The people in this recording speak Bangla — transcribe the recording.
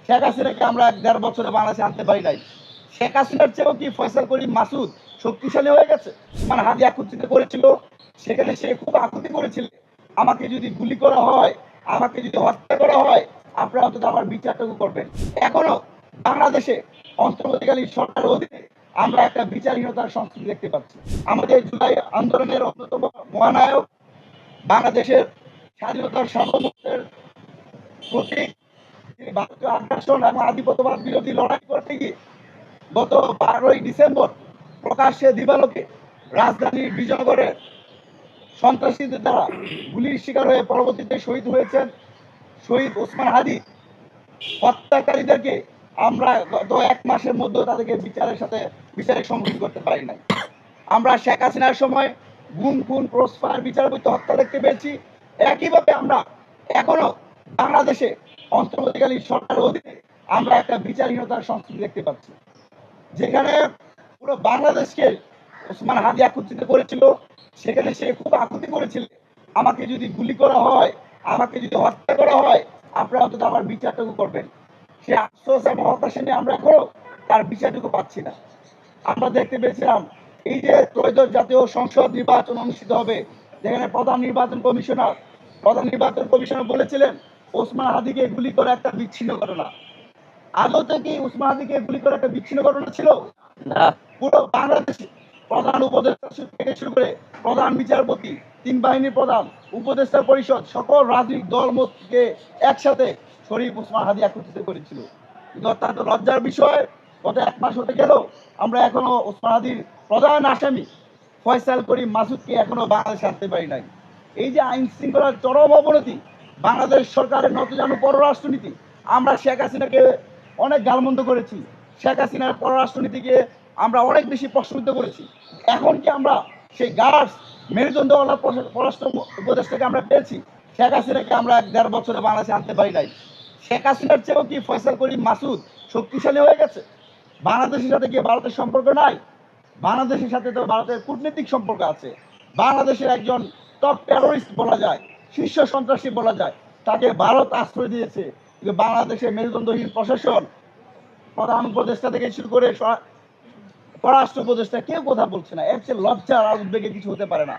শেখ হাসিনাকে আমরা ১.৫ বছরে বাংলাদেশে আনতে পারি নাই। শেখ হাসিনার চেয়েও কি ফয়সাল করিম মাসুদ শক্তিশালী হয়ে গেছে? মানে হাদি একত্রিত করেছিল, সেখানে সে খুব আকুতি করেছিল, আমাকে যদি গুলি করা হয়, আমাকে যদি হত্যা করা হয়, আপনারা অন্তত আমার বিচারটুকু করবেন। এখনো বাংলাদেশে অন্তর্বর্তীকালীন সরকারের অধীনে আমরা একটা বিচারহীনতার সংস্কৃতি দেখতে পাচ্ছি। আমাদের জুলাই আন্দোলনের অন্যতম মহানায়ক, বাংলাদেশের স্বাধীনতার সার্বভৌমত্বের প্রতীক, তিনি ভারতীয় আগ্রাসন এবং আধিপত্যবাদ বিরোধী লড়াই করতে গিয়ে গত 12ই ডিসেম্বর প্রকাশ্যে দিবালোকে রাজধানীর বিজয়গড়ের সন্ত্রাসীদের দ্বারা গুলির শিকার হয়ে পরবর্তীতে শহীদ হয়েছেন শহীদ ওসমান হাদি হত্যাকারীদেরকে আমরা গত 1 মাসের মধ্যে তাদেরকে বিচারে সম্মুখীন করতে পারি নাই। আমরা শেখ হাসিনার সময় গুম খুন ক্রসফায়ার বিচারবহির্ভূত হত্যা দেখতে পেয়েছি। একইভাবে আমরা এখনো বাংলাদেশে অন্তর্বর্তীকালীন সরকারের অধীনে আমরা একটা বিচারহীনতার সংস্কৃতি দেখতে পাচ্ছি, যেখানে পুরো বাংলাদেশকে ওসমান হাদি একত্রিত করেছিল, সেখানে সে খুব আকুতি করেছিল, আমাকে যদি গুলি করা হয়, আমাকে যদি হত্যা করা হয়, আপনারা অন্তত আমার বিচারটুকু করবেন। সে আফসোস এবং হতাশা নিয়ে আমরা এখনো তার বিচারটুকু পাচ্ছি না। আমরা দেখতে পেয়েছিলাম এই যে ত্রয়োদশ জাতীয় সংসদ নির্বাচন অনুষ্ঠিত হবে, যেখানে প্রধান নির্বাচন কমিশনার বলেছিলেন ওসমান হাদিকে গুলি করা একটা বিচ্ছিন্ন ঘটনা। আদৌ থেকে ওসমান হাদিকে গুলি করা একটা বিচ্ছিন্ন ঘটনা ছিল না। পুরো বাংলাদেশে প্রধান উপদেষ্টা থেকে শুরু করে প্রধান বিচারপতি, 3 বাহিনীর প্রধান, উপদেষ্টা পরিষদ, সকল রাজনৈতিক দল মতকে একসাথে শরীফ ওসমান হাদি একত্রিত করেছিল। কিন্তু অত্যন্ত লজ্জার বিষয়, গত 1 মাস হতে গেল আমরা এখনো ওসমান হাদির প্রধান আসামি ফয়সাল করিম মাসুদকে এখনো বাংলাদেশে আনতে পারি নাই। এই যে আইন শৃঙ্খলার চরম অবনতি, বাংলাদেশ সরকারের নতজানু পররাষ্ট্রনীতি, আমরা শেখ হাসিনাকে অনেক গালমন্দ করেছি, শেখ হাসিনার পররাষ্ট্রনীতিকে আমরা অনেক বেশি প্রশ্নবিদ্ধ করেছি। এখন কি আমরা সেই গার্ডস মেরুদণ্ডওয়ালা পররাষ্ট্র উপদেষ্টাকে আমরা পেয়েছি? শেখ হাসিনাকে আমরা 1.৫ বছরে বাংলাদেশে আনতে পারি নাই। শেখ হাসিনার চেয়েও কি ফয়সাল করিম মাসুদ শক্তিশালী হয়ে গেছে? বাংলাদেশের সাথে কি ভারতের সম্পর্ক নাই? বাংলাদেশের সাথে তো ভারতের কূটনৈতিক সম্পর্ক আছে। বাংলাদেশের একজন টপ টেরোরিস্ট বলা যায়, শীর্ষ সন্ত্রাসী বলা যায়, তাকে ভারত আশ্রয় দিয়েছে। কিন্তু বাংলাদেশের মেরুদণ্ডহীন প্রশাসন, প্রধান উপদেষ্টা থেকে শুরু করে পররাষ্ট্র উপদেষ্টা কেউ কথা বলছে না। এর চেয়ে লজ্জার আর উদ্বেগের কিছু হতে পারে না।